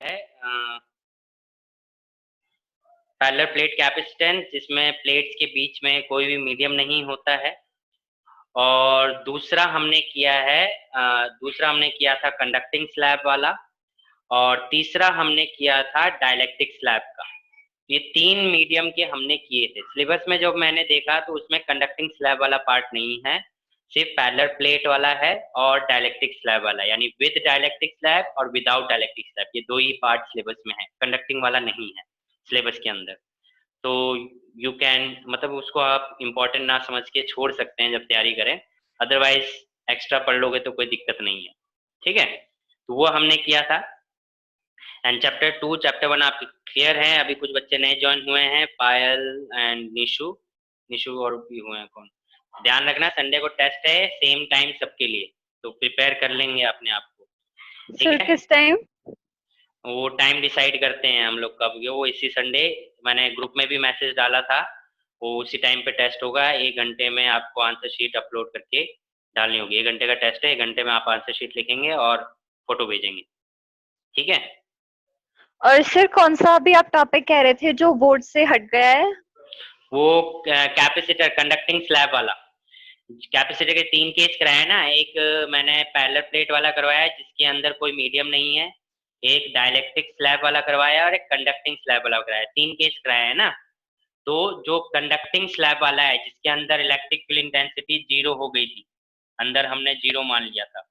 है parallel plate capacitance, जिसमें plates के बीच में कोई भी मीडियम नहीं होता है। और दूसरा हमने किया था कंडक्टिंग स्लैब वाला, और तीसरा हमने किया था डाइलेक्ट्रिक स्लैब का। ये 3 मीडियम के हमने किए थे। सिलेबस में जब मैंने देखा तो उसमें कंडक्टिंग स्लैब वाला पार्ट नहीं है, सिर्फ पैरेलल प्लेट वाला है और डाइलेक्ट्रिक स्लैब वाला, यानी विद डाइलेक्ट्रिक स्लैब और विदाउट डाइलेक्ट्रिक स्लैब, ये 2 ही पार्ट सिलेबस में है। कंडक्टिंग वाला नहीं है सिलेबस के अंदर। तो यू कैन मतलब उसको आप इम्पोर्टेंट ना समझ के छोड़ सकते हैं जब तैयारी करें, अदरवाइज एक्स्ट्रा पढ़ लोगे तो कोई दिक्कत नहीं है। ठीक है, तो वो हमने किया था। एंड चैप्टर 2 चैप्टर 1 आपके क्लियर है। अभी कुछ बच्चे नए ज्वाइन हुए हैं, पायल एंड निशु निशु और भी हुए हैं कौन। ध्यान रखना संडे को टेस्ट है, सेम टाइम सबके लिए, तो प्रिपेयर कर लेंगे अपने आप को। ठीक सर है, किस टाइम? वो टाइम डिसाइड करते हैं हम लोग कब, वो इसी संडे मैंने ग्रुप में भी मैसेज डाला था, वो उसी टाइम पे टेस्ट होगा। 1 घंटे में आपको आंसर शीट अपलोड करके डालनी होगी। 1 घंटे का टेस्ट है, 1 घंटे में आप आंसर शीट लिखेंगे और फोटो भेजेंगे। ठीक है, और सर कौन सा अभी आप टॉपिक कह रहे थे जो बोर्ड से हट गया है? वो कैपेसिटर कंडक्टिंग स्लैब वाला। कैपेसिटर के 3 केस कराया ना, एक मैंने पैरेलल प्लेट वाला करवाया है जिसके अंदर कोई मीडियम नहीं है, एक डाइलेक्ट्रिक स्लैब वाला करवाया और एक कंडक्टिंग स्लैब वाला कराया। 3 केस कराया है ना। तो जो कंडक्टिंग स्लैब वाला है जिसके अंदर इलेक्ट्रिक फील्ड इंटेंसिटी 0 हो गई थी, अंदर हमने 0 मान लिया था,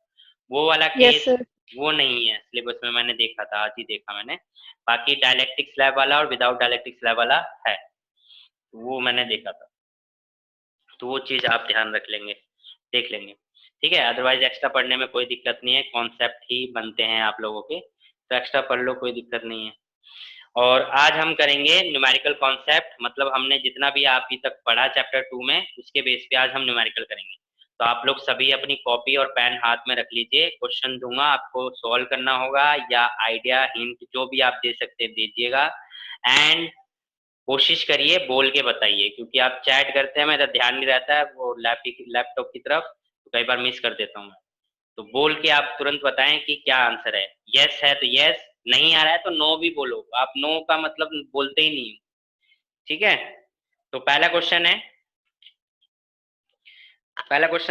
वो वाला यस केस सर। वो नहीं है सिलेबस में। मैंने देखा था, आज ही देखा मैंने। बाकी डाइलेक्ट्रिक स्लैब वाला और विदाउट डाइलेक्ट्रिक स्लैब वाला है, वो मैंने देखा था। तो वो चीज आप ध्यान रख लेंगे, देख लेंगे। ठीक है, अदरवाइज एक्स्ट्रा पढ़ने में कोई दिक्कत नहीं है, कॉन्सेप्ट ही बनते हैं आप लोगों के, तो एक्स्ट्रा पढ़ लो, कोई दिक्कत नहीं है। और आज हम करेंगे न्यूमेरिकल कॉन्सेप्ट, मतलब हमने जितना भी अभी तक पढ़ा चैप्टर 2 में उसके बेस पे आज हम न्यूमेरिकल करेंगे। तो आप लोग सभी अपनी कॉपी और पेन हाथ में रख लीजिए, क्वेश्चन दूंगा आपको सॉल्व करना होगा, या आइडिया हिंट जो भी आप दे सकते हैं दीजिएगा। एंड कोशिश करिए बोल के बताइए, क्योंकि आप चैट करते हैं मेरा ध्यान नहीं रहता है वो लैपटॉप की तरफ, तो कई बार मिस कर देता हूँ मैं। तो बोल के आप तुरंत बताएं कि क्या आंसर है। यस है तो यस, नहीं आ रहा है तो नो भी बोलो। आप नो का मतलब बोलते ही नहीं। ठीक है, तो पहला क्वेश्चन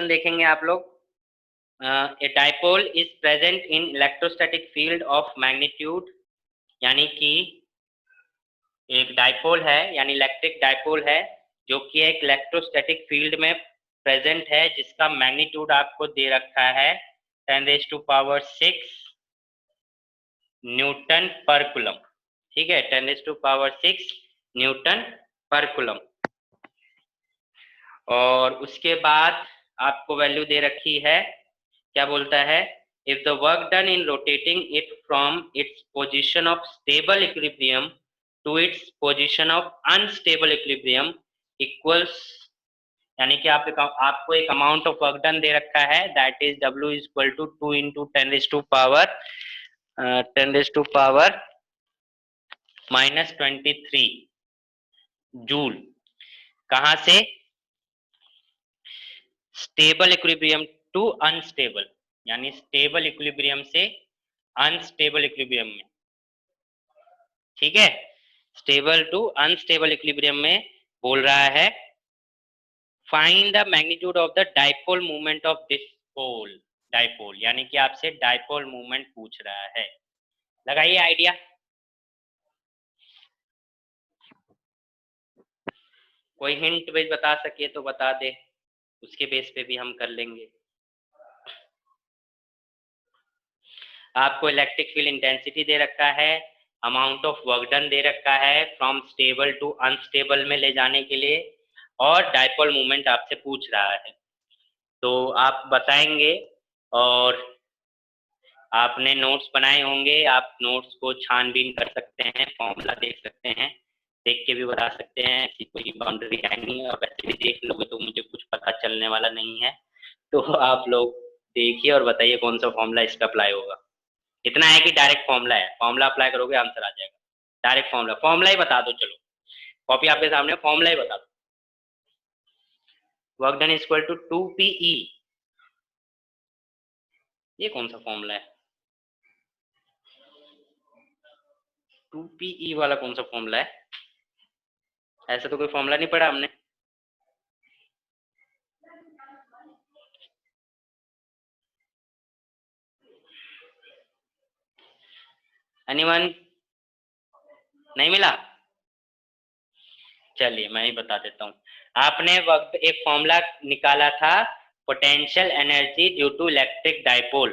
देखेंगे आप लोग। A dipole is present in electrostatic field of magnitude, यानी कि एक डाइपोल है, यानी इलेक्ट्रिक डाइपोल है जो कि एक इलेक्ट्रोस्टैटिक फील्ड में प्रेजेंट है, जिसका मैग्नीट्यूड आपको दे रखा है 10⁶ न्यूटन पर कूलम। ठीक है, 10⁶ न्यूटन पर कूलम। और उसके बाद आपको वैल्यू दे रखी है, क्या बोलता है, if the work done in rotating it from its position of stable equilibrium to its position of unstable equilibrium equals, यानी कि आपको एक अमाउंट ऑफ वर्क डन दे रखा है, that is W is equal to 2 into 10⁻³ -23 joule. कहां से? Stable equilibrium to unstable, यानी स्टेबल इक्विलिब्रियम से अनस्टेबल इक्विलिब्रियम में। ठीक है, स्टेबल टू अनस्टेबल इक्विलिब्रियम में बोल रहा है find the magnitude of the dipole movement of this pole. Dipole यानी कि आपसे डाइपोल मूवमेंट पूछ रहा है। लगाइए आइडिया। कोई हिंट भी बता सके तो बता दे, उसके बेस पे भी हम कर लेंगे। आपको इलेक्ट्रिक फील्ड इंटेंसिटी दे रखा है, अमाउंट ऑफ वर्क डन दे रखा है फ्रॉम स्टेबल टू अनस्टेबल में ले जाने के लिए, और डाइपोल मूवमेंट आपसे पूछ रहा है। तो आप बताएंगे, और आपने नोट्स बनाए होंगे, आप नोट्स को छानबीन कर सकते हैं, फॉर्मूला देख सकते हैं, देख के भी बता सकते हैं, ऐसी कोई बाउंड्री है नहीं है। और वैसे भी देख लोगे तो मुझे कुछ पता चलने वाला नहीं है, तो आप लोग देखिए और बताइए कौन सा फॉर्मूला इसका अप्लाई होगा। इतना है कि डायरेक्ट फॉर्मूला है, फॉर्मूला अप्लाई करोगे आंसर आ जाएगा। डायरेक्ट फॉर्मूला ही बता दो, चलो कॉपी आपके सामने, फॉर्मूला ही बता दो। Work done is equal to 2PE, ये कौन सा फॉर्मूला है? 2PE वाला कौन सा फॉर्मूला है? ऐसा तो कोई फॉर्मूला नहीं पढ़ा हमने। एनीवन? नहीं मिला? चलिए मैं ही बता देता हूँ। आपने वक्त एक फॉर्मूला निकाला था, potential energy due to electric dipole.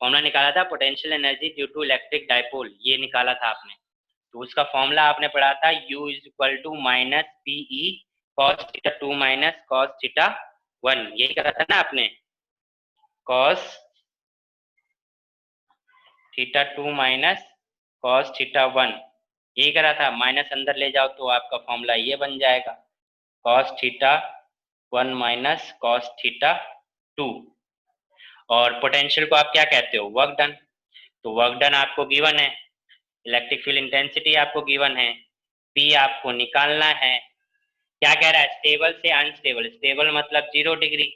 Formula निकाला था potential energy due to electric dipole, ये निकाला था आपने। तो उसका फॉर्मूला आपने पढ़ा था U is equal to minus PE cos theta 2 minus cos theta 1, यही करा था ना आपने? Cos theta 2 minus cos theta 1, यही करा था। माइनस अंदर ले जाओ तो आपका फॉर्मूला ये बन जाएगा, cos theta 1 minus cos theta 2। और पोटेंशियल को आप क्या कहते हो? Work done. तो वर्क डन आपको गिवन है, इलेक्ट्रिक फील्ड इंटेंसिटी आपको गिवन है, P आपको निकालना है। क्या कह रहा है? स्टेबल से अनस्टेबल। स्टेबल मतलब 0 डिग्री,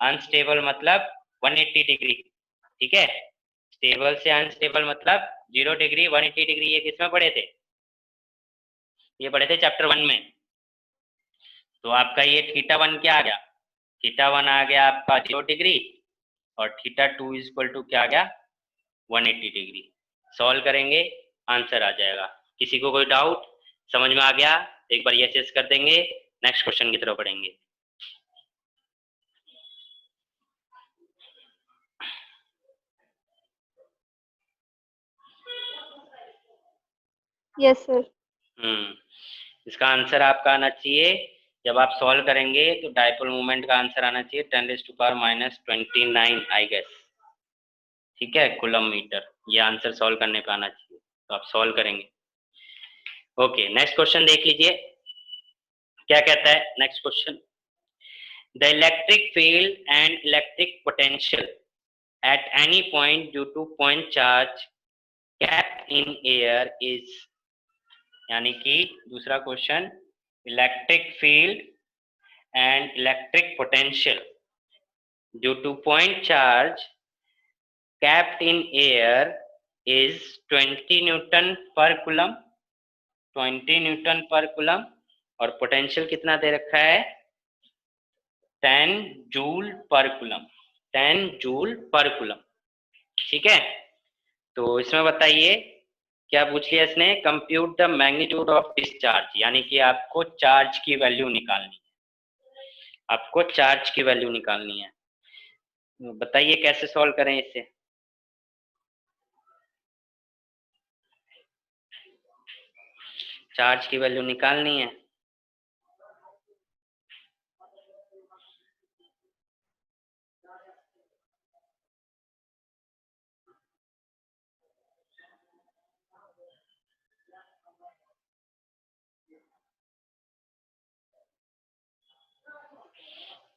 अनस्टेबल मतलब 180 डिग्री। ठीक है, स्टेबल से अनस्टेबल मतलब 0 डिग्री 180 डिग्री। ये किसमें पढ़े थे? ये पढ़े थे चैप्टर 1 में। तो आपका ये थीटा 1 क्या आ गया? थीटा 1 आ गया आपका 0 डिग्री, और थीटा 2 इज इक्वल टू क्या आ गया? 180 डिग्री। सॉल्व करेंगे, आंसर आ जाएगा। किसी को कोई डाउट? समझ में आ गया? एक बार यस यस कर देंगे, नेक्स्ट क्वेश्चन की तरफ बढ़ेंगे। Yes sir. इसका आंसर आपका आना चाहिए, जब आप सॉल्व करेंगे तो डाइपोल मोमेंट का आंसर आना चाहिए 10⁻⁻29 आई गेस। ठीक है, कूलम मीटर। ये आंसर सॉल्व करने पे आना चाहिए, तो आप सॉल्व करेंगे। ओके, नेक्स्ट क्वेश्चन देख लीजिए क्या कहता है। Next question, the electric field and electric potential at any point due two point charge capped in air is, यानी कि दूसरा question, electric field and electric potential due to point charge capped in air is 20 Newton पर coulomb, 20 Newton पर coulomb. और potential कितना दे रखा है? 10 joule पर कूलम, 10 जूल पर कूलम। ठीक है, तो इसमें बताइए क्या पूछ लिया इसने? Compute the magnitude of discharge, यानी कि आपको चार्ज की वैल्यू निकालनी है, आपको चार्ज की वैल्यू निकालनी है। बताइए कैसे सॉल्व करें इसे? चार्ज की वैल्यू निकालनी है।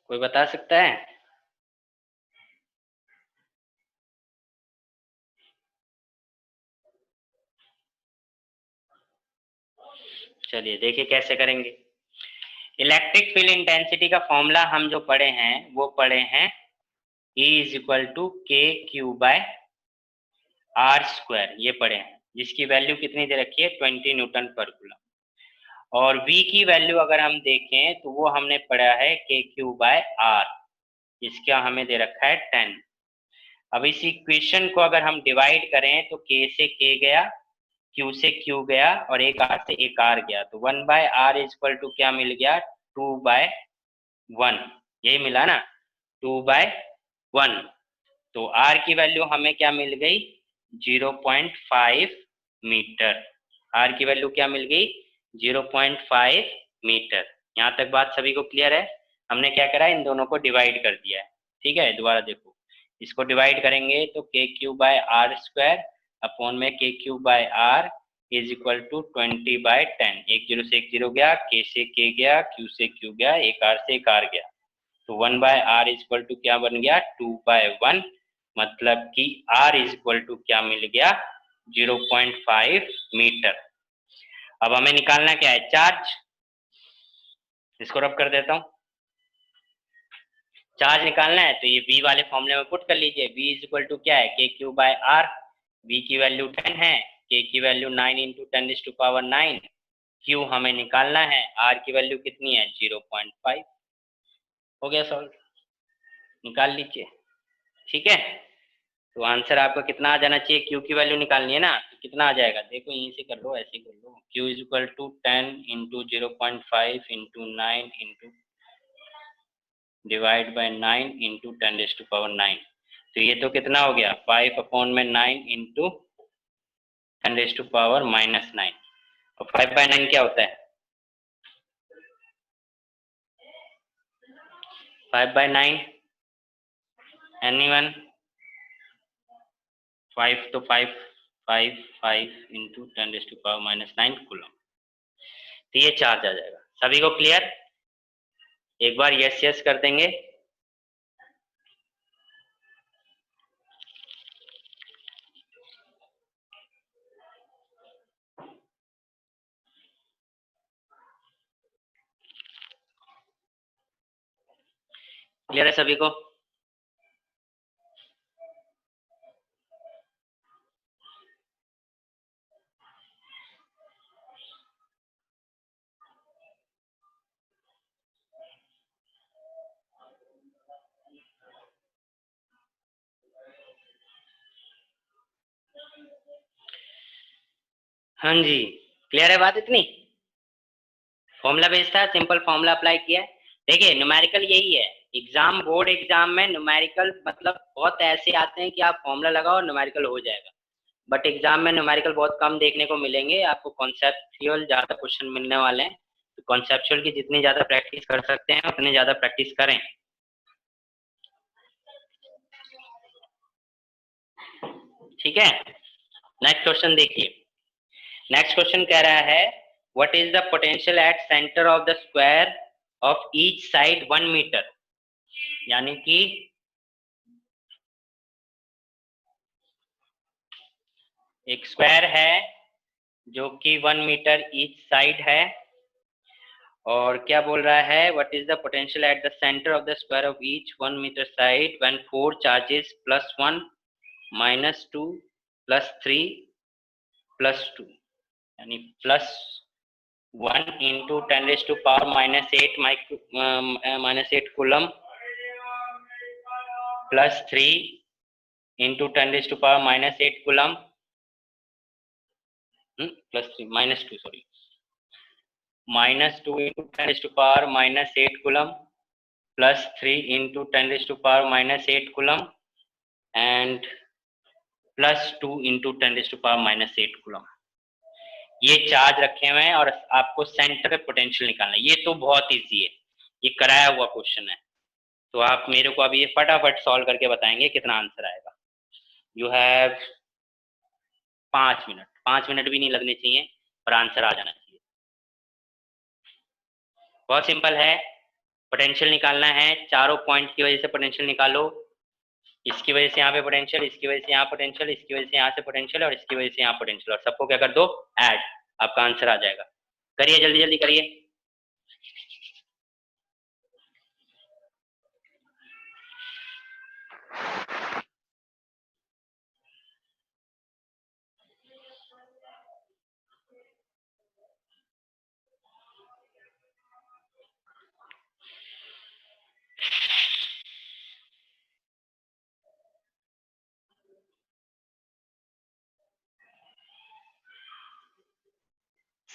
कोई बता सकता है? चलिए देखिए कैसे करेंगे। इलेक्ट्रिक फील्ड इंटेंसिटी का फॉर्मूला हम जो पढ़े हैं वो पढ़े हैं E इज इक्वल टू के क्यू बाय आर स्क्वायर, ये पढ़े हैं, जिसकी वैल्यू कितनी दे रखी है? 20 न्यूटन पर कूलम। और V की वैल्यू अगर हम देखें तो वो हमने पढ़ा है के क्यू बाय आर, इसका हमें दे रखा है 10। अब इस इक्वेशन को अगर हम डिवाइड करें तो K से K गया, Q से Q गया, और एक R से एक R गया, तो 1 by R is equal to क्या मिल गया? 2 बाय 1, यही मिला ना, 2 बाय 1। तो R की वैल्यू हमें क्या मिल गई? 0.5 मीटर। R की वैल्यू क्या मिल गई? 0.5 मीटर। यहाँ तक बात सभी को क्लियर है? हमने क्या करा, इन दोनों को डिवाइड कर दिया है। ठीक है, दोबारा देखो, इसको डिवाइड करेंगे तो K Q by R square upon में K Q by R is equal to 20 by 10। एक जीरो से एक जीरो गया, के से के गया, क्यू से क्यू गया, एक आर से एक आर गया, तो 1 by R is equal to क्या बन गया? 2 बाय 1, मतलब कि आर इज इक्वल टू क्या मिल गया? 0.5 मीटर। अब हमें निकालना क्या है? चार्ज। इसको रब कर देता हूं। चार्ज निकालना है तो ये V वाले फॉर्मूले में पुट कर लीजिए। V इज इक्वल टू क्या है? के क्यू बाय आर। V की वैल्यू 10 है, k की वैल्यू 9 इंटू 10⁻⁹ q हमें निकालना है, r की वैल्यू कितनी है 0.5। हो गया सॉल्व, निकाल लीजिए। ठीक है, तो आंसर आपका कितना आ जाना चाहिए, q की वैल्यू निकालनी है ना, तो कितना आ जाएगा, देखो यहीं से कर लो, ऐसे कर लो, q is equal to 10 into 0.5 into 9 into divide by 9 into 10⁻⁹। तो ये तो कितना हो गया 5/9 इंटू 10⁻⁻9। और 5/9 क्या होता है, 5/9 एनीवन, 5 तो 5 इंटू 10⁻⁹ कूलम। तो ये चार्ज आ जाएगा। सभी को क्लियर, एक बार यस यस कर देंगे। क्लियर है सभी को? हाँ जी, क्लियर है बात इतनी? फॉर्मूला बेस्ड था, सिंपल फॉर्मूला अप्लाई किया है। देखिए न्यूमेरिकल यही है, एग्जाम बोर्ड एग्जाम में न्यूमेरिकल मतलब बहुत ऐसे आते हैं कि आप फॉर्मूला लगाओ न्यूमेरिकल हो जाएगा, बट एग्जाम में न्यूमेरिकल बहुत कम देखने को मिलेंगे, आपको कॉन्सेप्चुअल ज्यादा क्वेश्चन मिलने वाले हैं। तो कॉन्सेप्चुअल की जितनी ज्यादा प्रैक्टिस कर सकते हैं उतनी ज्यादा प्रैक्टिस करें। ठीक है, नेक्स्ट क्वेश्चन देखिए। नेक्स्ट क्वेश्चन कह रहा है what is the potential at centre of the square of each side 1 metre. यानी कि एक स्क्वायर है जो कि 1 मीटर ईच साइड है, और क्या बोल रहा है what is the potential at the centre of the square of each 1 metre side when 4 charges +1 -2 +3 +2, यानी +1 into 10⁻⁻8 coulomb +3 into 10⁻⁻8 coulomb +3 -2 sorry -2 into 10⁻⁻8 coulomb +3 into 10⁻⁻8 coulomb and +2 into 10⁻⁻8 coulomb. ये charge रखे हुए हैं और आपको सेंटर पे पोटेंशियल निकालना है। ये तो बहुत इजी है, ये कराया हुआ क्वेश्चन है। तो आप मेरे को अभी ये फटाफट सॉल्व करके बताएंगे कितना आंसर आएगा। यू हैव 5 मिनट, 5 मिनट भी नहीं लगने चाहिए और आंसर आ जाना चाहिए। बहुत सिंपल है, पोटेंशियल निकालना है, चारों पॉइंट की वजह से पोटेंशियल निकालो। इसकी वजह से यहाँ पे पोटेंशियल, इसकी वजह से यहाँ पोटेंशियल, इसकी वजह से यहाँ से पोटेंशियल और इसकी वजह से यहाँ पोटेंशियल, और सबको क्या कर दो ऐड, आपका आंसर आ जाएगा। करिए जल्दी जल्दी करिए।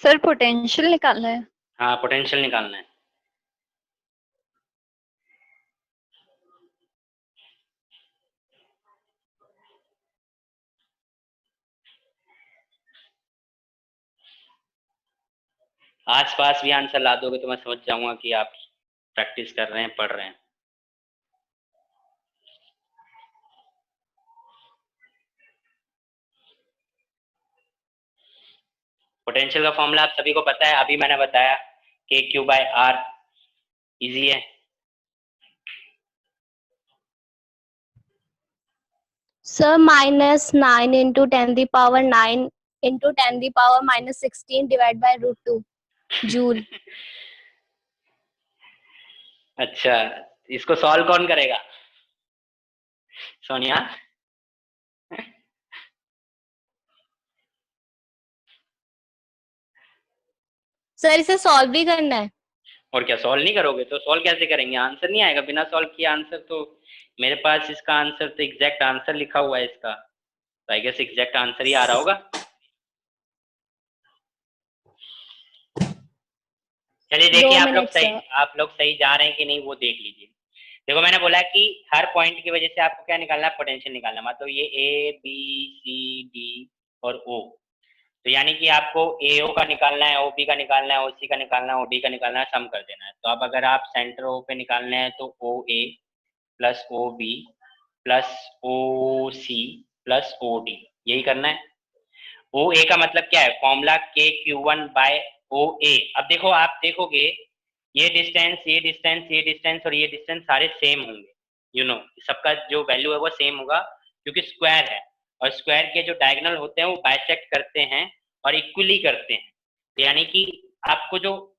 सर पोटेंशियल निकालना है। हाँ पोटेंशियल निकालना है। आसपास भी आंसर ला दोगे तो मैं समझ जाऊंगा कि आप प्रैक्टिस कर रहे हैं, पढ़ रहे हैं। पोटेंशियल का फॉर्मूला आप सभी को पता है, अभी मैंने बताया KQ/R, इजी है। Sir -9 into 10⁻9 into 10⁻−16 divide by √2 joule. अच्छा, इसको सॉल्व कौन करेगा, सोनिया? सर इसे सॉल्व भी करना है? और क्या, सॉल्व नहीं करोगे तो सॉल्व कैसे करेंगे, आंसर नहीं आएगा बिना सॉल्व किए। आंसर तो मेरे पास इसका आंसर तो एग्जैक्ट आंसर लिखा हुआ है इसका, तो आई गेस एग्जैक्ट आंसर ही आ रहा होगा। चलिए देखिए, 2 आप लोग मिनट सही सर। आप लोग सही जा रहे हैं कि नहीं वो देख लीजिए। देखो मैंने बोला कि हर पॉइंट की वजह से आपको क्या निकालना है, पोटेंशियल निकालना है। मतलब ये ए बी सी डी और ओ, तो यानी कि आपको एओ का निकालना है, ओबी का निकालना है, ओसी का निकालना है, ओडी का निकालना है, सम कर देना है। तो अब अगर आप सेंटर ओ पे निकालने हैं तो O A plus O B plus O C plus O D, यही करना है। ओ ए का मतलब क्या है, फॉर्मूला के क्यू वन बाय ओ ए। अब देखो, आप देखोगे ये डिस्टेंस ये डिस्टेंस ये डिस्टेंस और ये डिस्टेंस सारे सेम होंगे, यू नो सबका जो वैल्यू है वो सेम होगा, क्योंकि स्क्वायर है और स्क्वायर के जो डायगोनल होते हैं वो बाइसेक्ट करते हैं और इक्वली करते हैं। तो यानी कि आपको जो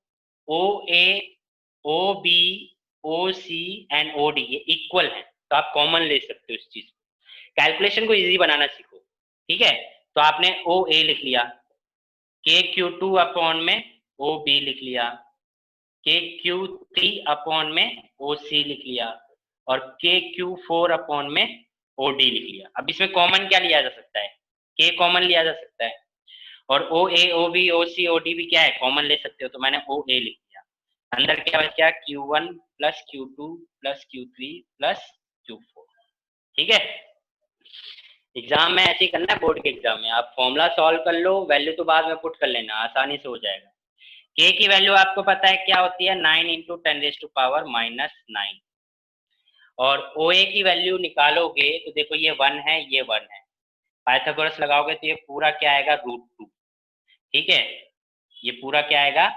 O A O B O C and O D ये इक्वल है, तो आप कॉमन ले सकते हो इस चीज को। कैलकुलेशन को इजी बनाना सीखो, ठीक है। तो आपने ओ ए लिख लिया, के क्यू टू अपॉन में ओ बी लिख लिया, के क्यू थ्री अपॉन में ओ सी लिख लिया और के क्यू फोर अपॉन में ओ डी लिख लिया। अब इसमें कॉमन क्या लिया जा सकता है, के कॉमन लिया जा सकता है और ओ A O B O C O D भी क्या है, कॉमन ले सकते हो। तो मैंने ओ ए लिख लिया, अंदर क्या बच गया, Q one plus Q two plus Q three plus Q four, ठीक है। एग्जाम में ऐसे ही करना है, बोर्ड के एग्जाम में आप फॉर्मूला सॉल्व कर लो, वैल्यू तो बाद में पुट कर लेना, आसानी से हो जाएगा। के की वैल्यू आपको पता है क्या होती है, 9 इंटू 10⁻⁻⁹ और ओ ए की वैल्यू निकालोगे तो देखो ये 1 है ये 1 है, पाइथागोरस लगाओगे तो ये पूरा क्या आएगा, √2, ठीक है। ये पूरा क्या आएगा,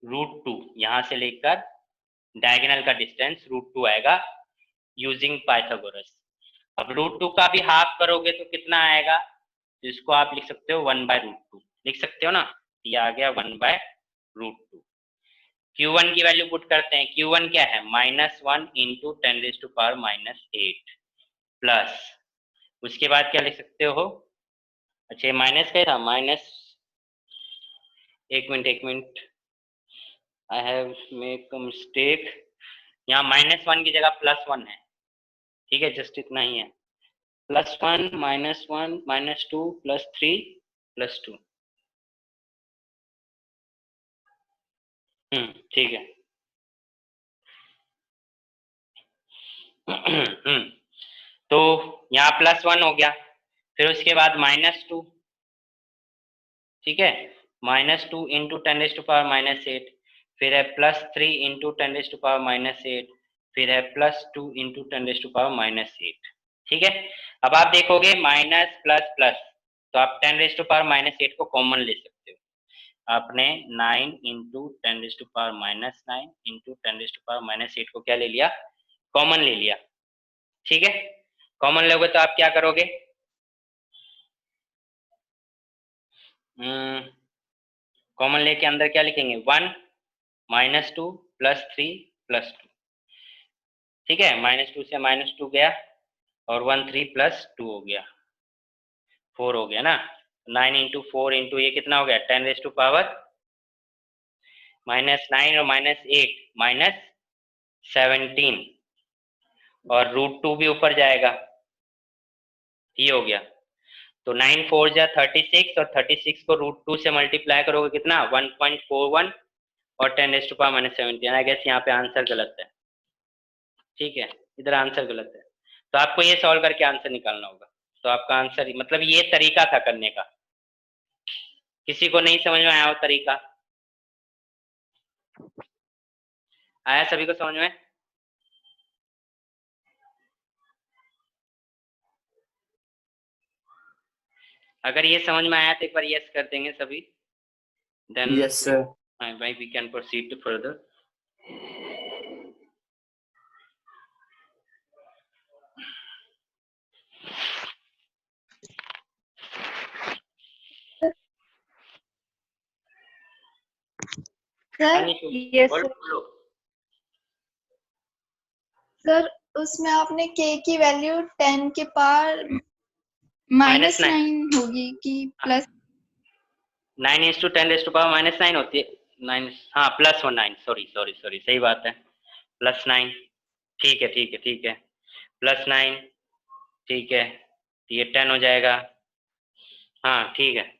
√2, यहाँ से लेकर डायगोनल का डिस्टेंस √2 आएगा यूजिंग पाइथागोरस। अब √2 का भी हाफ करोगे तो कितना आएगा, तो इसको आप लिख सकते हो 1/√2, लिख सकते हो ना, ये आ गया 1/√2। Q1 की वैल्यू पुट करते हैं, Q1 क्या है, -1 इंटू 10⁻⁻8 प्लस, उसके बाद क्या लिख सकते हो, अच्छा माइनस क्या था, माइनस, एक minute, I have make a mistake, यहाँ -1 की जगह +1 है, ठीक है, जस्ट इतना ही है, +1 -1 -2 +3 +2, ठीक है। तो यहाँ +1 हो गया, फिर उसके बाद -2, ठीक है, -2 इंटू 10⁻⁻8, फिर है +3 इंटू 10⁻⁻8, फिर है +2 इंटू 10⁻⁻8, ठीक है। अब आप देखोगे माइनस प्लस प्लस, तो आप 10⁻⁻8 को कॉमन ले सकते हो। आपने 9 इंटू 10⁻⁹ इंटू 10⁻⁻8 को क्या ले लिया, कॉमन ले लिया, ठीक है। कॉमन लोगे तो आप क्या करोगे, कॉमन लेके अंदर क्या लिखेंगे, 1 -2 +3 +2, ठीक है, -2 से -2 गया और 1 3 +2 हो गया, 4 हो गया ना। 9 इंटू 4 इंटू ये कितना हो गया, 10⁻⁻9 और -8 -17 और √2 भी ऊपर जाएगा, ये हो गया। तो 9 4 जा 36 और 36 को √2 से मल्टीप्लाई करोगे कितना, 1.41 और 10⁻⁻17। आई गेस यहाँ पे आंसर गलत है, ठीक है, इधर आंसर गलत है, तो आपको ये सॉल्व करके आंसर निकालना होगा। तो आपका आंसर, मतलब ये तरीका था करने का, किसी को नहीं समझ में आया हो तरीका, आया सभी को समझ में, अगर ये समझ में आया तो एक बार यस कर देंगे सभी, देन यस सर। भाई we can proceed to further. Sir yes बोलो बोलो। सर उसमें आपने के की वैल्यू 10 के पावर -9 -9 होगी कि प्लस 9 × 10⁻⁹ होती है, 9, हाँ +9, सॉरी सही बात है, +9, ठीक है ठीक है ठीक है, +9 ठीक है, तो ये 10 हो जाएगा, हाँ ठीक है,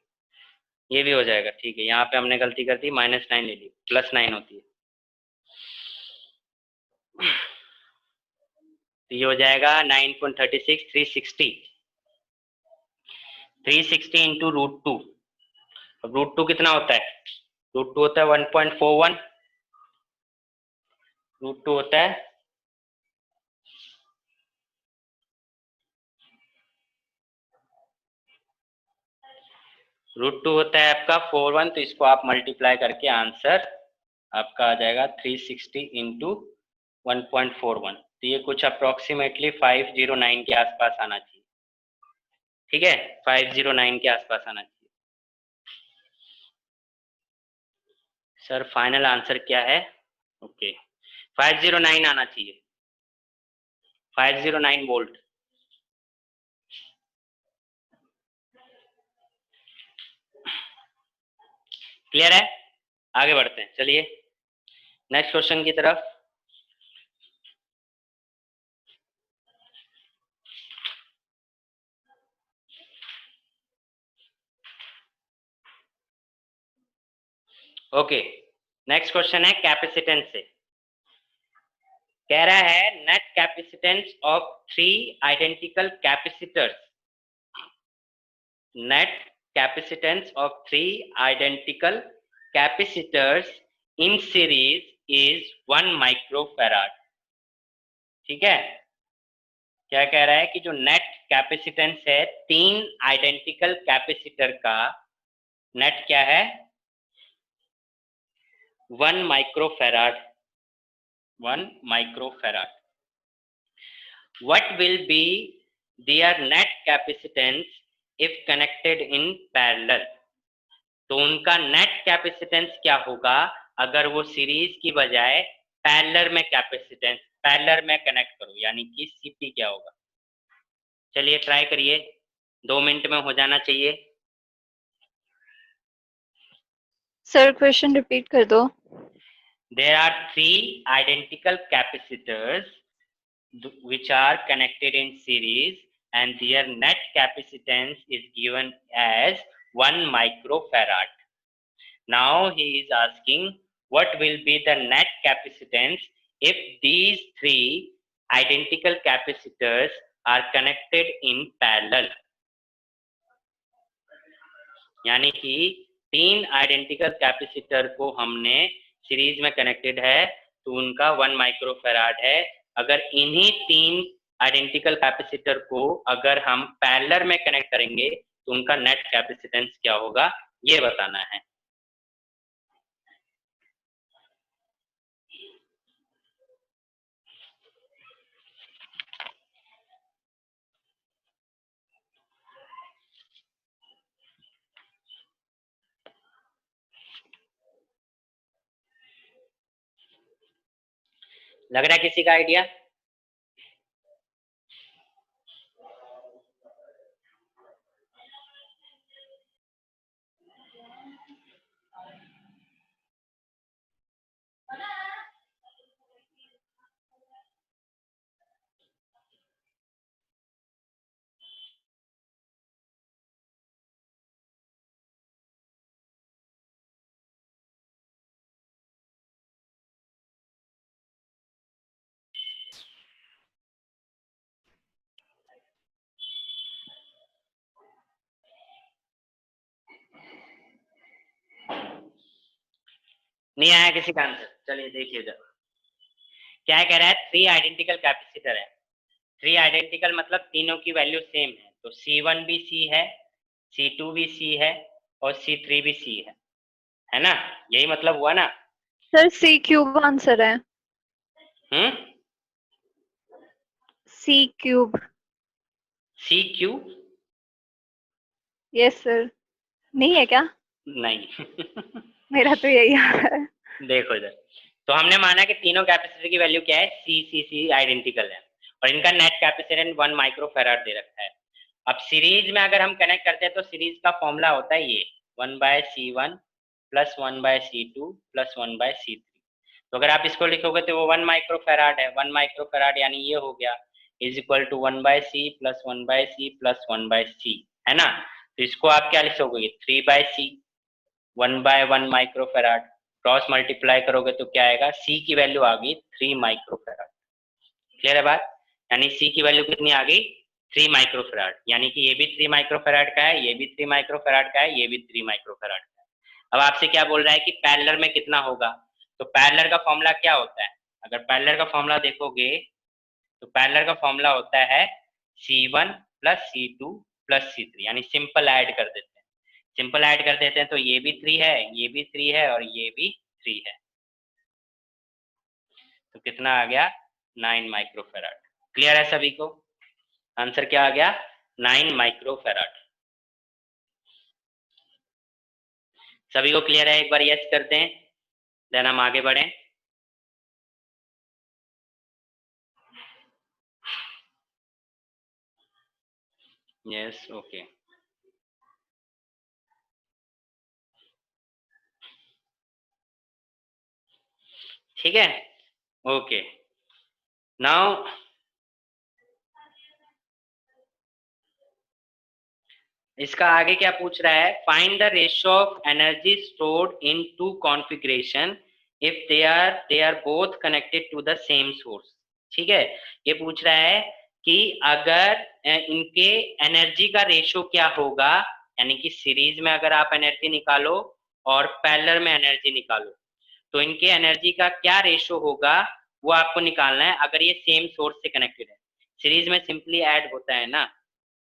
ये भी हो जाएगा, ठीक है, यहाँ पे हमने गलती कर दी, -9 ले ली, +9 होती है, तो ये हो जाएगा 9.36, 360, 360 इंटू √2, अब √2 कितना होता है, √2 होता है 1.41, √2 होता है √2 होता है आपका 41, तो इसको आप मल्टीप्लाई करके आंसर आपका आ जाएगा 360 इंटू 1.41, तो ये कुछ अप्रोक्सीमेटली 509 के आसपास आना चाहिए, ठीक है, 509 के आसपास आना चाहिए। सर फाइनल आंसर क्या है, ओके 509 आना चाहिए, 509 वोल्ट। क्लियर है, आगे बढ़ते हैं, चलिए नेक्स्ट क्वेश्चन की तरफ। ओके, नेक्स्ट क्वेश्चन है कैपेसिटेंस से, कह रहा है net capacitance of 3 identical capacitors, net capacitance of 3 identical capacitors in series is 1 microfarad, ठीक है, क्या कह रहा है कि जो नेट कैपेसिटेंस है 3 आइडेंटिकल कैपेसिटर का नेट क्या है 1 microfarad, 1 microfarad. What will be their net capacitance if connected in parallel, तो उनका नेट कैपेसिटेंस क्या होगा अगर वो सीरीज की बजाय पैरेलल में कैपेसिटेंस पैरेलल में कनेक्ट करो, यानी कि सीपी क्या होगा। चलिए ट्राई करिए, 2 मिनट में हो जाना चाहिए। सर क्वेश्चन रिपीट कर दो। There are 3 identical capacitors which are connected in series and their net capacitance is given as 1 microfarad. Now he is asking what will be the net capacitance if these 3 identical capacitors are connected in parallel, यानी कि 3 identical capacitor को हमने series में connected है तो उनका 1 microfarad है। अगर इन्हीं 3 आइडेंटिकल कैपेसिटर को अगर हम पैरेलल में कनेक्ट करेंगे तो उनका नेट कैपेसिटेंस क्या होगा ये बताना है। लग रहा है किसी का आइडिया? नहीं आया किसी का आंसर? चलिए देखिए जरा क्या कह रहा है। 3 आइडेंटिकल कैपेसिटर है, 3 आइडेंटिकल मतलब तीनों की वैल्यू सेम है, तो C1 भी C है, C2 भी C है और C3 भी C है ना, यही मतलब हुआ ना। सर सी क्यूब आंसर है। C cube. C cube? Yes sir. नहीं है क्या? नहीं मेरा तो यही आ रहा है। देखो इधर, तो हमने माना कि तीनों कैपेसिटर की वैल्यू क्या है C आइडेंटिकल है और इनका नेट कैपेसिटेंस 1 माइक्रोफैराड दे रखा है। अब सीरीज में अगर हम कनेक्ट करते हैं तो सीरीज का फॉर्मूला होता है ये 1/C1 plus 1/C2 plus 1/C3। तो अगर आप इसको लिखोगे तो वो 1 माइक्रोफेराड है। 1 माइक्रोफेराड यानी ये हो गया is equal to 1/C plus 1/C plus 1/C, है ना। तो इसको आप क्या लिखोगे 3/C, 1/1 माइक्रोफेराड, क्रॉस मल्टीप्लाई करोगे तो क्या आएगा, C की वैल्यू आ गई 3 माइक्रोफेराड। क्लियर है बात। यानी C की वैल्यू कितनी आ गई 3 माइक्रोफेराड, यानी कि ये भी 3 माइक्रोफेराड का है, ये भी 3 माइक्रोफेराड का है, ये भी 3 माइक्रोफेराड का है। अब आपसे क्या बोल रहा है कि पैरेलल में कितना होगा, तो पैरेलल का फॉर्मूला क्या होता है, अगर पैरेलल का फॉर्मूला देखोगे तो पैरेलल का फॉर्मूला होता है C1 plus C2 plus C3, यानी सिंपल ऐड कर देते हैं। सिंपल ऐड कर देते हैं तो ये भी 3 है, ये भी 3 है और ये भी 3 है, तो कितना आ गया 9 माइक्रोफेराड। क्लियर है सभी को, आंसर क्या आ गया 9 माइक्रोफेराड। सभी को क्लियर है, एक बार यस करते हैं देन हम आगे बढ़ें। Yes okay. ठीक है ओके। नाउ इसका आगे क्या पूछ रहा है, find the ratio of energy stored in two configuration if they are both connected to the same source. ठीक है, ये पूछ रहा है कि अगर इनके एनर्जी का रेशियो क्या होगा, यानी कि सीरीज में अगर आप एनर्जी निकालो और पैरेलल में एनर्जी निकालो तो इनके एनर्जी का क्या रेशियो होगा वो आपको निकालना है अगर ये सेम सोर्स से कनेक्टेड है। सीरीज में सिंपली ऐड होता है ना।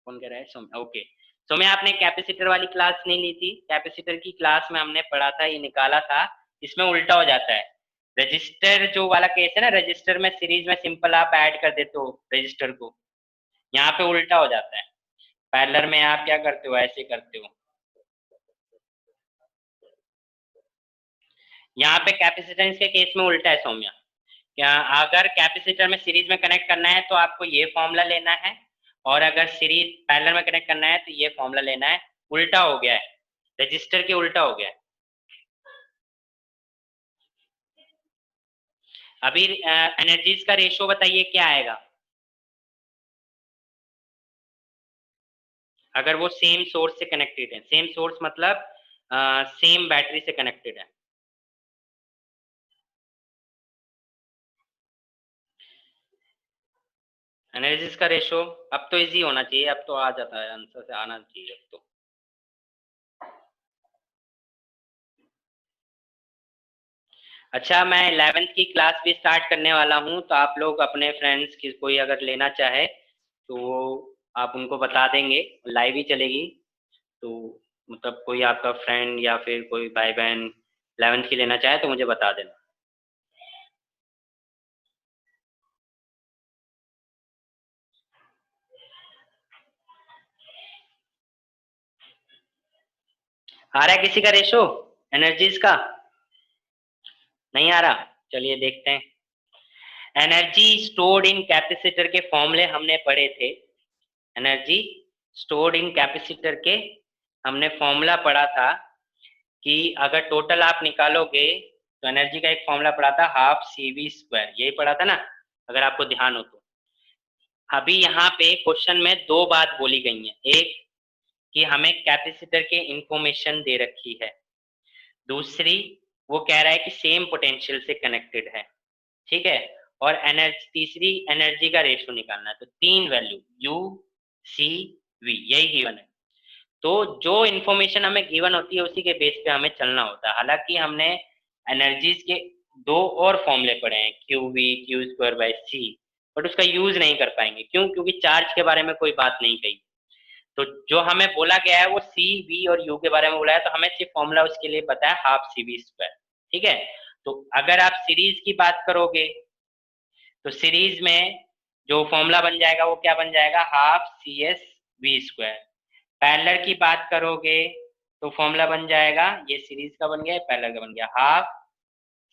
कौन कह रहा है ओके। तो मैं आपने कैपेसिटर वाली क्लास नहीं ली थी, कैपेसिटर की क्लास में हमने पढ़ा था, ये निकाला था, इसमें उल्टा हो जाता है। रजिस्टर जो वाला केस है ना, रजिस्टर में सीरीज में सिंपल आप ऐड कर देते हो रजिस्टर को, यहाँ पे उल्टा हो जाता है। पैरेलल में आप क्या करते हो, ऐसे करते हो। यहाँ पे कैपेसिटेंस के केस में उल्टा है सौम्या। क्या अगर कैपेसिटर में सीरीज में कनेक्ट करना है तो आपको ये फॉर्मूला लेना है, और अगर सीरीज पैरेलल में कनेक्ट करना है तो ये फॉर्मूला लेना है। उल्टा हो गया है, रजिस्टर के उल्टा हो गया है। अभी एनर्जीज का रेशियो बताइए क्या आएगा अगर वो सेम सोर्स से कनेक्टेड है। सेम सोर्स मतलब सेम बैटरी से कनेक्टेड है। एनर्जीज का रेशियो अब तो इजी होना चाहिए, अब तो आ जाता है, आंसर से आना चाहिए अब तो। अच्छा, मैं 11th की क्लास भी स्टार्ट करने वाला हूँ, तो आप लोग अपने फ्रेंड्स की कोई अगर लेना चाहे तो आप उनको बता देंगे, लाइव ही चलेगी। तो मतलब कोई आपका फ्रेंड या फिर कोई भाई बहन 11th की लेना चाहे तो मुझे बता देना। आ रहा है किसी का रेशो एनर्जीज का? नहीं आ रहा, चलिए देखते हैं। एनर्जी स्टोर्ड इन कैपेसिटर के फॉर्मूले हमने पढ़े थे। एनर्जी स्टोर्ड इन कैपेसिटर के हमने फॉर्मूला पढ़ा था कि अगर टोटल आप निकालोगे तो एनर्जी का एक फॉर्मूला पढ़ा था ½ CV², यही पढ़ा था ना, अगर आपको ध्यान हो तो। अभी यहाँ पे क्वेश्चन में दो बात बोली गई है, एक कि हमें कैपेसिटर के इंफॉर्मेशन दे रखी है, दूसरी वो कह रहा है कि सेम पोटेंशियल से कनेक्टेड है। ठीक है, और एनर्जी, तीसरी एनर्जी का रेशियो निकालना है। तो तीन वैल्यू U, C, V यही गिवन है। तो जो इन्फॉर्मेशन हमें गिवन होती है उसी के बेस पे हमें चलना होता है। हालांकि हमने एनर्जीज के दो और फॉर्मूले पढ़े हैं, QV Q²/C, बट उसका यूज नहीं कर पाएंगे। क्यों? क्योंकि चार्ज के बारे में कोई बात नहीं कही। तो जो हमें बोला गया है वो C, V और U के बारे में बोला है, तो हमें सिर्फ फॉर्मूला उसके लिए पता है ½ CV²। ठीक है, तो अगर आप सीरीज की बात करोगे तो सीरीज में जो फॉर्मूला बन जाएगा वो क्या बन जाएगा, ½ CS V²। पैरेलल की बात करोगे तो फॉर्मूला बन जाएगा, ये सीरीज का बन गया, पैरेलल का बन गया ½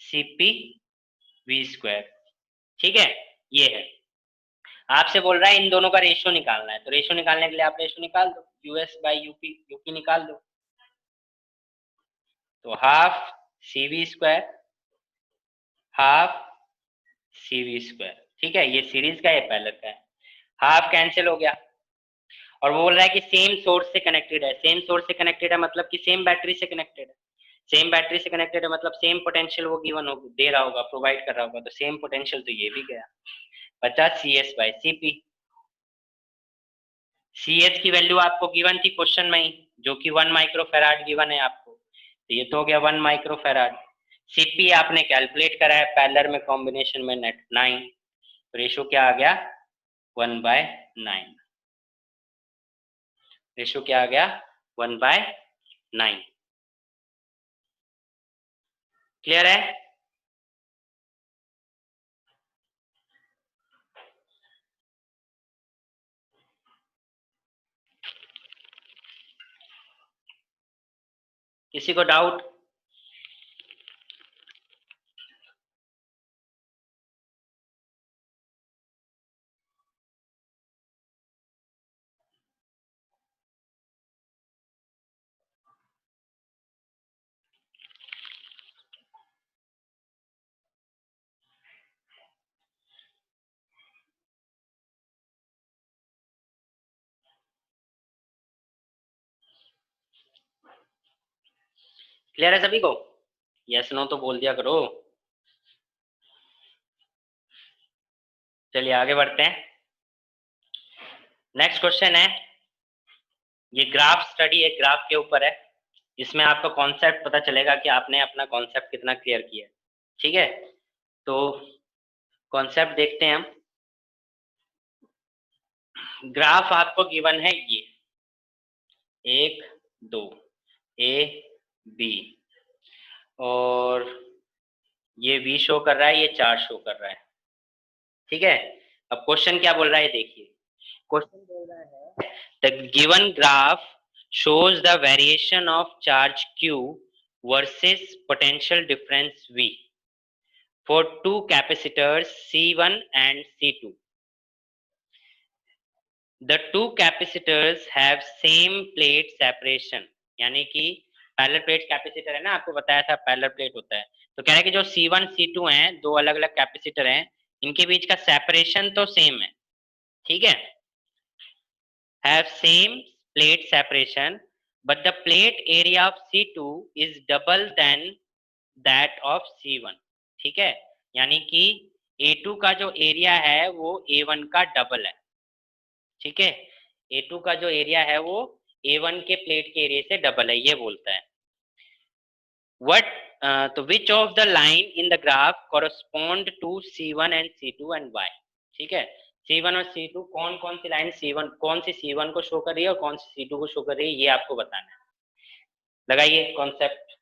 CP_V²। ठीक है, ये है। आपसे बोल रहा है इन दोनों का रेशियो निकालना है, तो रेशियो निकालने के लिए आप रेशियो निकाल दो, US/UP, यूपी निकाल दो। तो half CV square half CV square, ठीक है। ये सीरीज का है, पैरेलल का है। हाफ कैंसिल हो गया और वो बोल रहा है कि सेम सोर्स से कनेक्टेड है। सेम सोर्स से कनेक्टेड है मतलब कि सेम बैटरी से कनेक्टेड है। सेम बैटरी से कनेक्टेड है मतलब सेम पोटेंशियल वो गिवन हो, दे रहा होगा, प्रोवाइड कर रहा होगा, तो सेम पोटेंशियल तो ये भी गया। बचा CS बाय CP। CS की वैल्यू आपको गिवन थी क्वेश्चन में ही, जो कि 1 माइक्रोफैराड गिवन है आपको, तो ये तो हो गया 1 माइक्रोफैराड। CP आपने कैलकुलेट करा है पैरेलल में कॉम्बिनेशन में नेट 9, तो रेशो क्या आ गया 1/9। रेशो क्या आ गया 1/9। क्लियर है? किसी को डाउट? क्लियर है सभी को? यस नो तो बोल दिया करो। चलिए आगे बढ़ते हैं। नेक्स्ट क्वेश्चन है, ये ग्राफ स्टडी है, ग्राफ के ऊपर है। इसमें आपका कॉन्सेप्ट पता चलेगा कि आपने अपना कॉन्सेप्ट कितना क्लियर किया है, ठीक है। तो कॉन्सेप्ट देखते हैं हम। ग्राफ आपको गिवन है ये 1 2 A B और ये V शो कर रहा है, ये 4 शो कर रहा है, ठीक है। अब क्वेश्चन क्या बोल रहा है देखिए। क्वेश्चन बोल रहा है the given graph shows the variation of charge Q versus potential difference V for two capacitors C1 and C2. The two capacitors have same plate separation, यानी कि पैरेलल प्लेट कैपेसिटर है ना, आपको बताया था पैरेलल प्लेट होता है। तो कह रहे हैं कि जो C1 C2 हैं, दो अलग अलग कैपेसिटर हैं, इनके बीच का सेपरेशन तो सेम है, ठीक है। Have same plate separation, but the plate area of C2 is double than that of C1, ठीक है। यानी कि A2 का जो एरिया है वो A1 का डबल है, ठीक है। A2 का जो एरिया है वो A1 के प्लेट के एरिया से डबल है, ये बोलता है। What तो which of the line in the graph correspond to C1 and C2 and why, ठीक है। C1 और C2 कौन कौन सी लाइन C1 कौन सी C1 को शो कर रही है और कौन सी C2 को शो कर रही है, ये आपको बताना है। लगाइए कॉन्सेप्ट।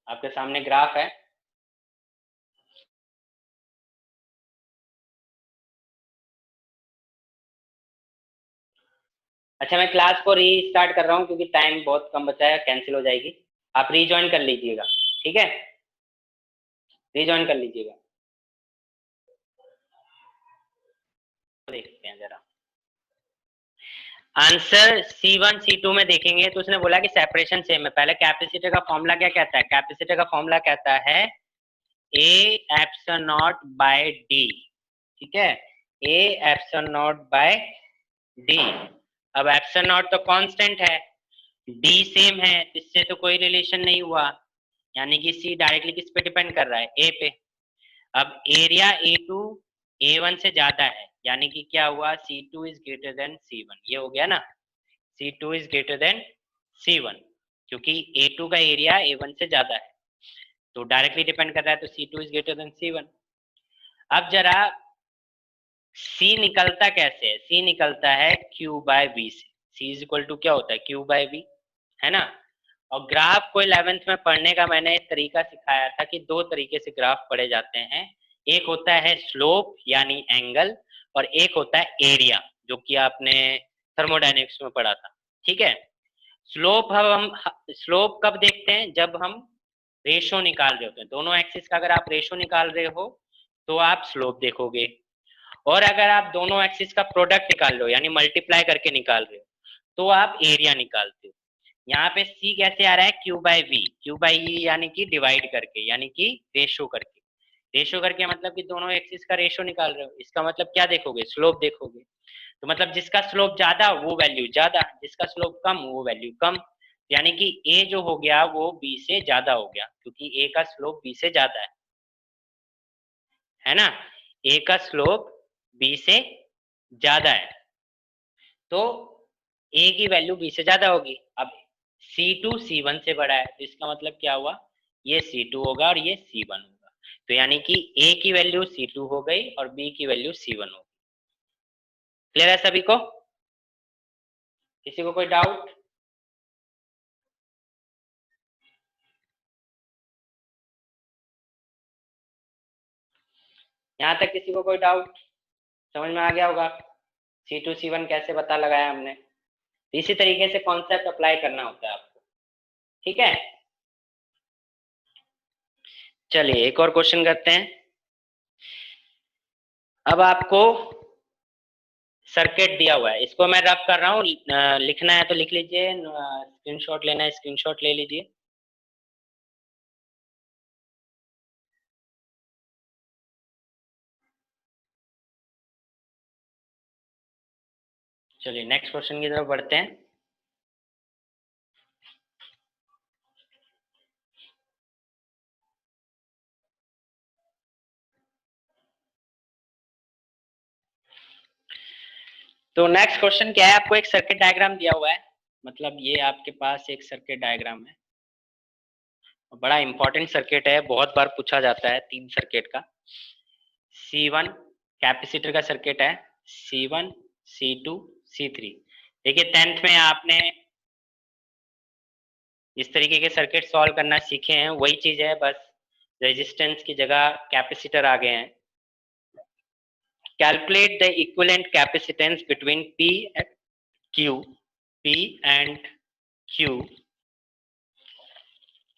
आपके सामने ग्राफ है, अच्छा मैं क्लास को रीस्टार्ट कर रहा हूँ क्योंकि टाइम बहुत कम बचा है, कैंसिल हो जाएगी। आप रीजॉइन कर लीजिएगा, ठीक है, रीजॉइन कर लीजिएगा। देखते हैं जरा आंसर। C1 C2 में देखेंगे तो उसने बोला कि सेपरेशन सेम है। पहले कैपेसिटर का फॉर्मूला क्या कहता है? कैपेसिटर का फॉर्मूला कहता है A epsilon naught by D, ठीक है, A epsilon naught by D। अब एप्सिलॉन नॉट तो कांस्टेंट है, D सेम है, इससे तो कोई रिलेशन नहीं हुआ, यानी कि C डायरेक्टली किस पे डिपेंड कर रहा है? A पे। अब एरिया A2 A1 से ज्यादा है, यानी कि क्या हुआ? C2 is greater than C1, ये हो गया ना, C2 is greater than C1, क्योंकि A2 का एरिया A1 से ज्यादा है, तो डायरेक्टली डिपेंड कर रहा है, तो C2 is greater than C1। अब जरा C निकलता कैसे है? C निकलता है Q बाय V से। C इज इक्वल टू क्या होता है? Q बाय V, है ना। और ग्राफ को 11th में पढ़ने का मैंने एक तरीका सिखाया था कि दो तरीके से ग्राफ पढ़े जाते हैं, एक होता है स्लोप यानी एंगल, और एक होता है एरिया, जो कि आपने थर्मोडायनेमिक्स में पढ़ा था, ठीक है। स्लोप हम स्लोप कब देखते हैं? जब हम रेशो निकाल रहे होते हैं, दोनों एक्सिस का अगर आप रेशो निकाल रहे हो तो आप स्लोप देखोगे। और अगर आप दोनों एक्सिस का प्रोडक्ट निकाल लो यानी मल्टीप्लाई करके निकाल रहे हो तो आप एरिया निकालते हो। यहाँ पे सी कैसे आ रहा है, Q by V, Q by E यानी कि डिवाइड करके, यानी कि रेशो करके। रेशो करके मतलब कि दोनों एक्सिस का रेशो निकाल रहे हो, इसका मतलब क्या देखोगे, स्लोप देखोगे। तो मतलब जिसका स्लोप ज्यादा वो वैल्यू ज्यादा, जिसका स्लोप कम वो वैल्यू कम, यानी कि ए जो हो गया वो बी से ज्यादा हो गया क्योंकि ए का स्लोप बी से ज्यादा है ना, ए का स्लोप बी से ज्यादा है तो ए की वैल्यू बी से ज्यादा होगी। अब C2 C1 से बड़ा है तो इसका मतलब क्या हुआ, ये C2 होगा और ये C1 होगा। तो यानी कि ए की वैल्यू C2 हो गई और बी की वैल्यू C1 हो गई। क्लियर है सभी को, किसी को कोई डाउट? यहाँ तक किसी को कोई डाउट, समझ में आ गया होगा C2 C1 कैसे पता लगाया हमने। इसी तरीके से कॉन्सेप्ट अप्लाई करना होता है आपको, ठीक है। चलिए एक और क्वेश्चन करते हैं। अब आपको सर्किट दिया हुआ है, इसको मैं रफ कर रहा हूँ, लिखना है तो लिख लीजिए, स्क्रीनशॉट लेना है स्क्रीनशॉट ले लीजिए। चलिए नेक्स्ट क्वेश्चन की तरफ बढ़ते हैं। तो नेक्स्ट क्वेश्चन क्या है, आपको एक सर्किट डायग्राम दिया हुआ है, मतलब ये आपके पास एक सर्किट डायग्राम है, बड़ा इंपॉर्टेंट सर्किट है, बहुत बार पूछा जाता है, 3 सर्किट का। C1 कैपेसिटर का सर्किट है, C1 C2 C3। देखिए 10th में आपने इस तरीके के सर्किट सॉल्व करना सीखे हैं, वही चीज है, बस रेजिस्टेंस की जगह कैपेसिटर आ गए हैं। Calculate the equivalent capacitance between P and Q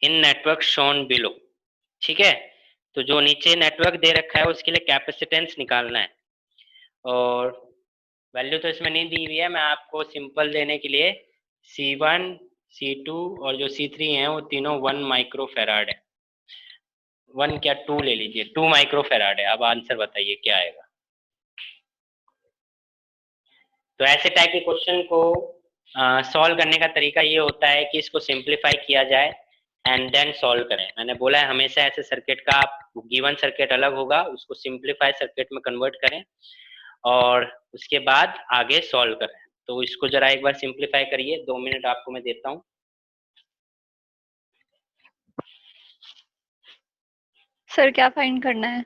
in network shown below, ठीक है। तो जो नीचे नेटवर्क दे रखा है उसके लिए कैपेसिटेंस निकालना है, और वैल्यू तो इसमें नहीं दी हुई है, मैं आपको सिंपल देने के लिए C1 C2 और जो C3 है वो तीनों 1 माइक्रो फेराड है, 1 क्या 2 ले लीजिए, 2 माइक्रो फेराड है। अब आंसर बताइए क्या आएगा। तो ऐसे टाइप के क्वेश्चन को सॉल्व करने का तरीका ये होता है कि इसको सिंप्लीफाई किया जाए एंड देन सॉल्व करें। मैंने बोला है हमेशा ऐसे सर्किट का गिवन सर्किट अलग होगा, उसको सिंप्लीफाई सर्किट में कन्वर्ट करें और उसके बाद आगे सॉल्व करें। तो इसको जरा एक बार सिंप्लीफाई करिए, 2 मिनट आपको मैं देता हूँ। सर क्या फाइंड करना है?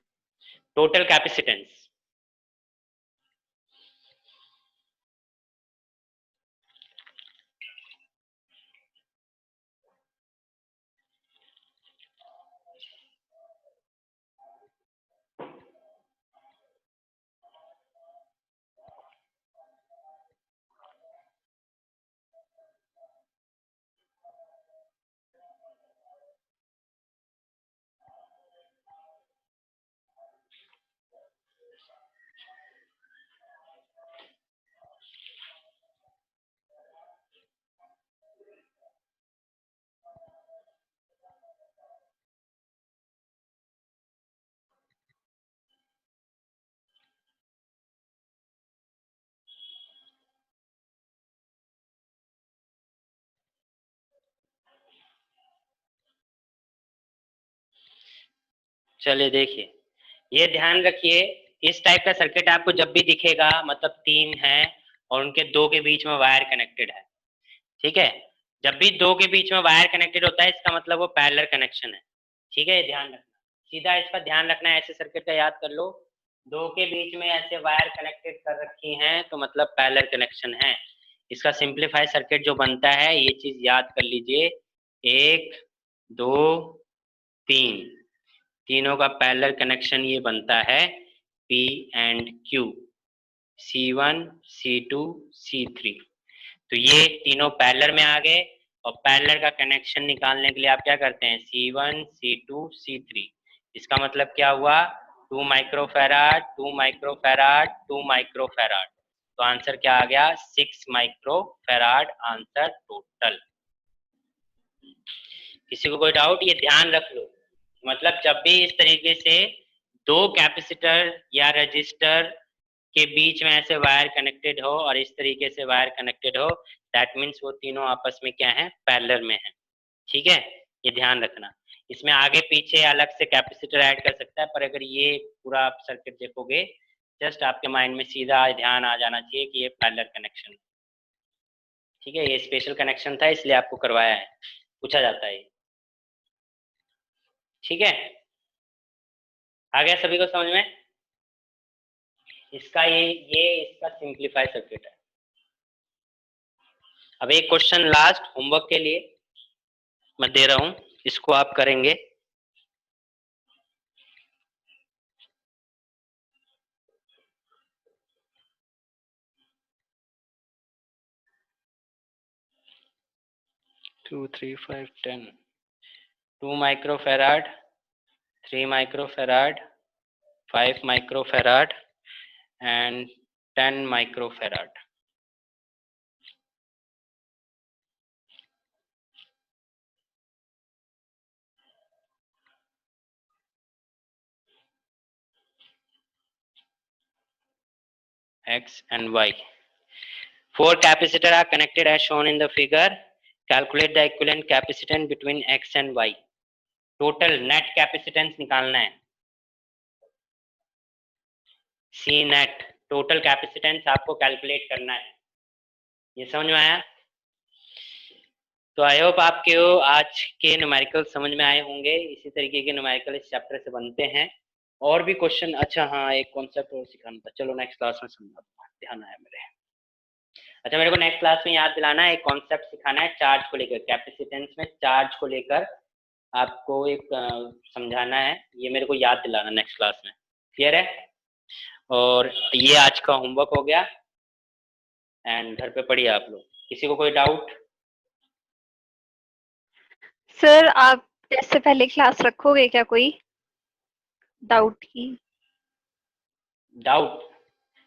Total capacitance. चलिए देखिए, ये ध्यान रखिए, इस टाइप का सर्किट आपको जब भी दिखेगा मतलब 3 है और उनके 2 के बीच में वायर कनेक्टेड है, ठीक है। जब भी 2 के बीच में वायर कनेक्टेड होता है इसका मतलब वो पैरेलल कनेक्शन है, ठीक है। ये ध्यान रखना, सीधा इस पर ध्यान रखना है, ऐसे सर्किट का याद कर लो, 2 के बीच में ऐसे वायर कनेक्टेड कर रखी हैं तो मतलब पैरेलल कनेक्शन है। इसका सिंप्लीफाई सर्किट जो बनता है ये चीज याद कर लीजिए, 1 2 3, तीनों का पैरेलल कनेक्शन ये बनता है P and Q, C1 C2 C3। तो ये तीनों पैरेलल में आ गए और पैरेलल का कनेक्शन निकालने के लिए आप क्या करते हैं, C1 C2 C3। इसका मतलब क्या हुआ, 2 माइक्रोफैराड, 2 माइक्रोफैराड, 2 माइक्रोफैराड। तो आंसर क्या आ गया? 6 माइक्रोफैराड आंसर टोटल। किसी को कोई डाउट? ये ध्यान रख लो, मतलब जब भी इस तरीके से दो कैपेसिटर या रजिस्टर के बीच में ऐसे वायर कनेक्टेड हो और इस तरीके से वायर कनेक्टेड हो, दैट मीन्स वो तीनों आपस में क्या है? पैरेलल में है। ठीक है, ये ध्यान रखना। इसमें आगे पीछे अलग से कैपेसिटर ऐड कर सकता है, पर अगर ये पूरा आप सर्किट देखोगे, जस्ट आपके माइंड में सीधा ध्यान आ जाना चाहिए कि ये पैरेलल कनेक्शन। ठीक है, ये स्पेशल कनेक्शन था इसलिए आपको करवाया है, पूछा जाता है। ठीक है, आ गया सभी को समझ में? इसका ये इसका सिंपलीफाई सर्किट है। अब एक क्वेश्चन लास्ट होमवर्क के लिए मैं दे रहा हूं, इसको आप करेंगे। Two 3 5 10 2 microfarad, 3 microfarad, 5 microfarad and 10 microfarad. X and Y. 4 capacitors are connected as shown in the figure. Calculate the equivalent capacitance between X and Y. Total net capacitance निकालना है। C net total capacitance आपको calculate करना है। ये समझ में आया? तो आई होप आपके आज के न्यूमेरिकल समझ में आए होंगे। इसी तरीके के न्यूमेरिकल इस चैप्टर से बनते हैं। और भी क्वेश्चन, अच्छा हाँ एक कॉन्सेप्ट और सिखाना था, चलो नेक्स्ट क्लास में समझाऊंगा, ध्यान आया मेरे। अच्छा, मेरे को नेक्स्ट क्लास में याद दिलाना है, एक कॉन्सेप्ट सिखाना है चार्ज को लेकर, कैपेसिटेंस में चार्ज को लेकर आपको एक समझाना है, ये मेरे को याद दिलाना नेक्स्ट क्लास में। क्लियर है? और ये आज का होमवर्क हो गया एंड घर पे पढ़िए आप लोग। किसी को कोई डाउट? सर आप टेस्ट से पहले क्लास रखोगे क्या? कोई डाउट की? डाउट?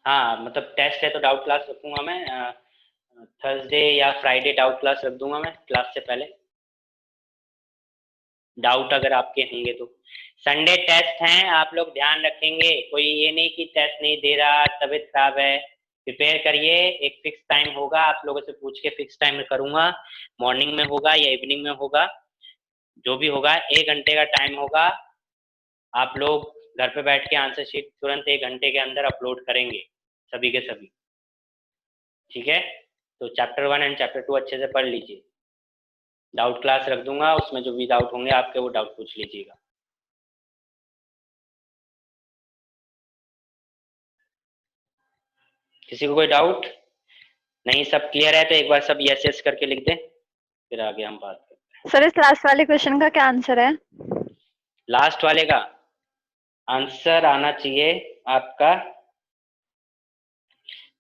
हाँ, मतलब टेस्ट है तो डाउट क्लास रखूंगा मैं। थर्सडे या फ्राइडे डाउट क्लास रख दूंगा मैं क्लास से पहले, डाउट अगर आपके होंगे तो। संडे टेस्ट हैं, आप लोग ध्यान रखेंगे, कोई ये नहीं कि टेस्ट नहीं दे रहा, तबीयत खराब है। प्रिपेयर करिए, एक फिक्स टाइम होगा, आप लोगों से पूछ के फिक्स टाइम में करूंगा, मॉर्निंग में होगा या इवनिंग में होगा, जो भी होगा 1 घंटे का टाइम होगा। आप लोग घर पे बैठ के आंसर शीट तुरंत 1 घंटे के अंदर अपलोड करेंगे सभी के सभी। ठीक है, तो चैप्टर 1 एंड चैप्टर 2 अच्छे से पढ़ लीजिए। डाउट क्लास रख दूंगा, उसमें जो भी डाउट होंगे आपके वो डाउट पूछ लीजिएगा। किसी को कोई डाउट नहीं? सब क्लियर है तो एक बार सब यस यस करके लिख दें, फिर आगे हम बात करते हैं। सर इस लास्ट वाले क्वेश्चन का क्या आंसर है? लास्ट वाले का आंसर आना चाहिए आपका,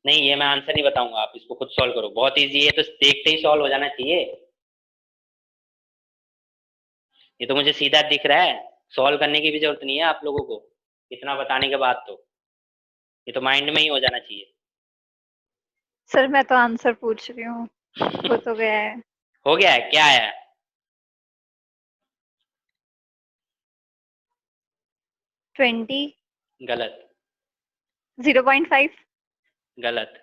नहीं ये मैं आंसर नहीं बताऊंगा, आप इसको खुद सॉल्व करो, बहुत इजी है, तो देखते ही सॉल्व हो जाना चाहिए। ये तो मुझे सीधा दिख रहा है, सॉल्व करने की भी जरूरत नहीं है आप लोगों को, इतना बताने के बाद तो ये तो माइंड में ही हो जाना चाहिए। सर मैं तो आंसर पूछ रही हूँ, हो तो गया है। हो गया है? क्या है? 20, गलत। 0.5, गलत।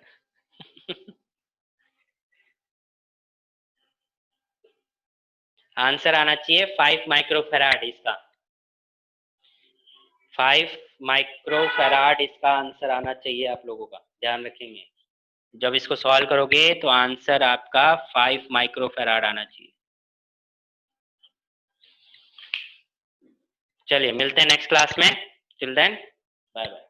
आंसर आना चाहिए 5 माइक्रोफैराड, इसका 5 माइक्रोफैराड इसका आंसर आना चाहिए आप लोगों का, ध्यान रखेंगे। जब इसको सॉल्व करोगे तो आंसर आपका 5 माइक्रोफैराड आना चाहिए। चलिए मिलते हैं नेक्स्ट क्लास में, टिल देन बाय बाय।